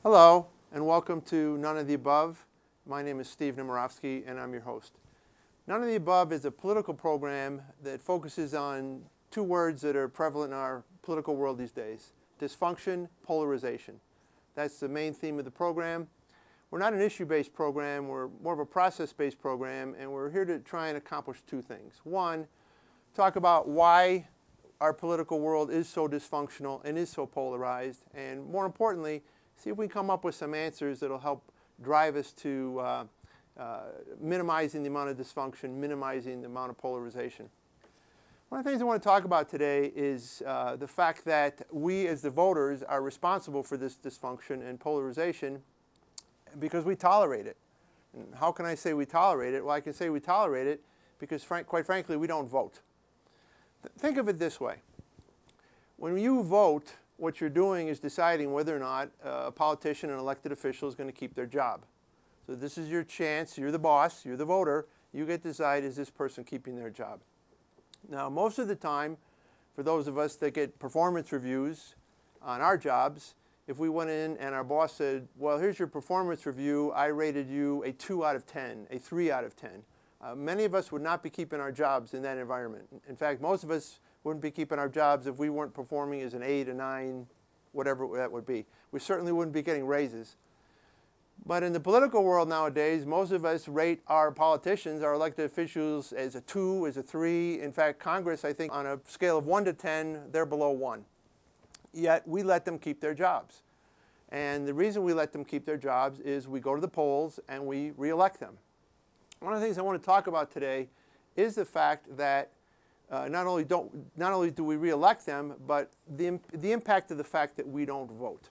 Hello, and welcome to None of the Above. My name is Steve Nemirovsky, and I'm your host. None of the Above is a political program that focuses on two words that are prevalent in our political world these days: dysfunction, polarization. That's the main theme of the program. We're not an issue-based program, we're more of a process-based program, and we're here to try and accomplish two things. One, talk about why our political world is so dysfunctional and is so polarized, and more importantly, see if we can come up with some answers that will help drive us to minimizing the amount of dysfunction, minimizing the amount of polarization. One of the things I want to talk about today is the fact that we as the voters are responsible for this dysfunction and polarization because we tolerate it. And how can I say we tolerate it? Well, I can say we tolerate it because quite frankly, we don't vote. Think of it this way. When you vote, what you're doing is deciding whether or not a politician, an elected official, is going to keep their job. So this is your chance. You're the boss. You're the voter. You get to decide, is this person keeping their job? Now, most of the time, for those of us that get performance reviews on our jobs, if we went in and our boss said, well, here's your performance review, I rated you a 2 out of 10, a 3 out of 10. Many of us would not be keeping our jobs in that environment. In fact, most of us wouldn't be keeping our jobs if we weren't performing as an 8, a 9, whatever that would be. We certainly wouldn't be getting raises. But in the political world nowadays, most of us rate our politicians, our elected officials, as a 2, as a 3. In fact, Congress, I think, on a scale of 1 to 10, they're below 1. Yet we let them keep their jobs. And the reason we let them keep their jobs is we go to the polls and we re-elect them. One of the things I want to talk about today is the fact that not only do we re-elect them, but the impact of the fact that we don't vote.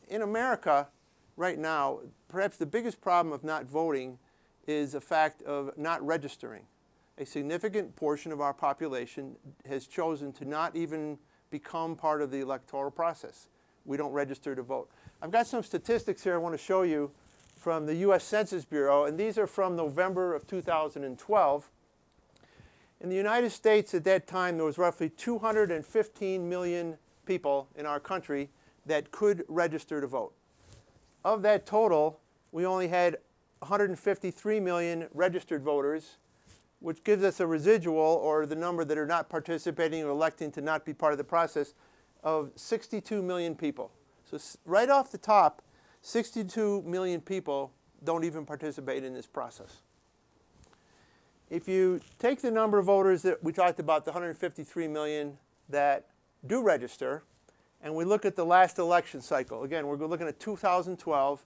In America, right now, perhaps the biggest problem of not voting is the fact of not registering. A significant portion of our population has chosen to not even become part of the electoral process. We don't register to vote. I've got some statistics here I want to show you from the U.S. Census Bureau, and these are from November of 2012. In the United States at that time, there was roughly 215 million people in our country that could register to vote. Of that total, we only had 153 million registered voters, which gives us a residual, or the number that are not participating or electing to not be part of the process, of 62 million people. So right off the top, 62 million people don't even participate in this process. If you take the number of voters that we talked about, the 153 million that do register, and we look at the last election cycle. Again, we're looking at 2012,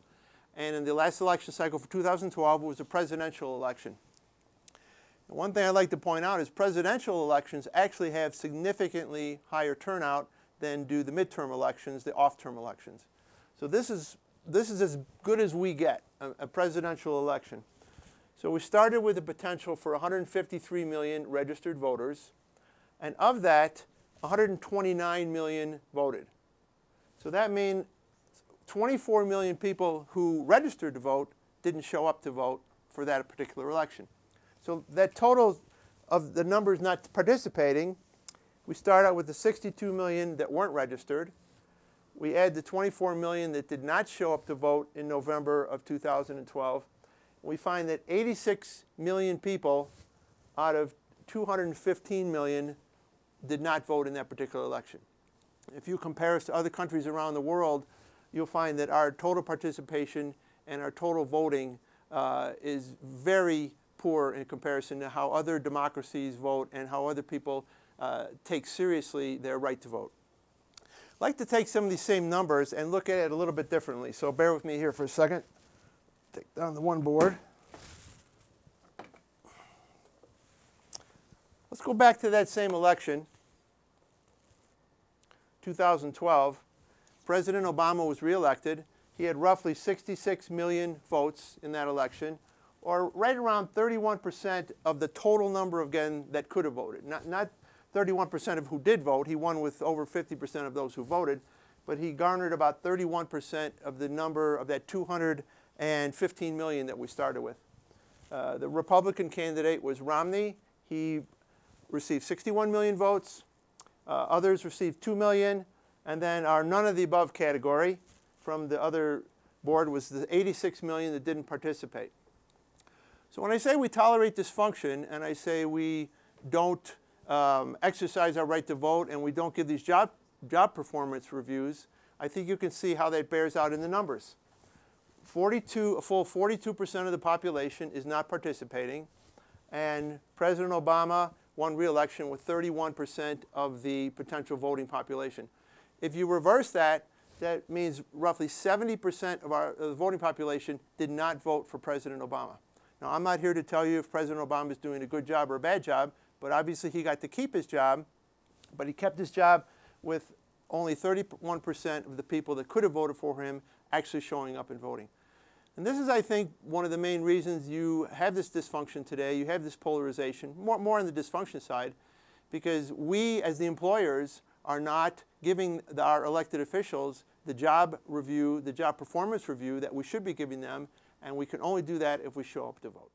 and in the last election cycle for 2012 was a presidential election. And one thing I'd like to point out is presidential elections actually have significantly higher turnout than do the midterm elections, the off-term elections. So this is as good as we get, a presidential election. So we started with the potential for 153 million registered voters, and of that, 129 million voted. So that means 24 million people who registered to vote didn't show up to vote for that particular election. So that total of the numbers not participating, we start out with the 62 million that weren't registered. We add the 24 million that did not show up to vote in November of 2012. We find that 86 million people out of 215 million did not vote in that particular election. If you compare us to other countries around the world, you'll find that our total participation and our total voting is very poor in comparison to how other democracies vote and how other people take seriously their right to vote. I'd like to take some of these same numbers and look at it a little bit differently. So bear with me here for a second. Take down the one board. Let's go back to that same election, 2012. President Obama was reelected. He had roughly 66 million votes in that election, or right around 31% of the total number, again, that could have voted. Not 31% of who did vote. He won with over 50% of those who voted, but he garnered about 31% of the number of that 215 million that we started with. The Republican candidate was Romney. He received 61 million votes. Others received 2 million. And then our none of the above category, from the other board was the 86 million that didn't participate. So when I say we tolerate dysfunction and I say we don't exercise our right to vote and we don't give these job performance reviews, I think you can see how that bears out in the numbers. A full 42% of the population is not participating, and President Obama won re-election with 31% of the potential voting population. If you reverse that, that means roughly 70% of the voting population did not vote for President Obama. Now, I'm not here to tell you if President Obama is doing a good job or a bad job, but obviously he got to keep his job, but he kept his job with only 31% of the people that could have voted for him actually showing up and voting. And this is, I think, one of the main reasons you have this dysfunction today, you have this polarization, more on the dysfunction side, because we as the employers are not giving our elected officials the job review, the job performance review that we should be giving them, and we can only do that if we show up to vote.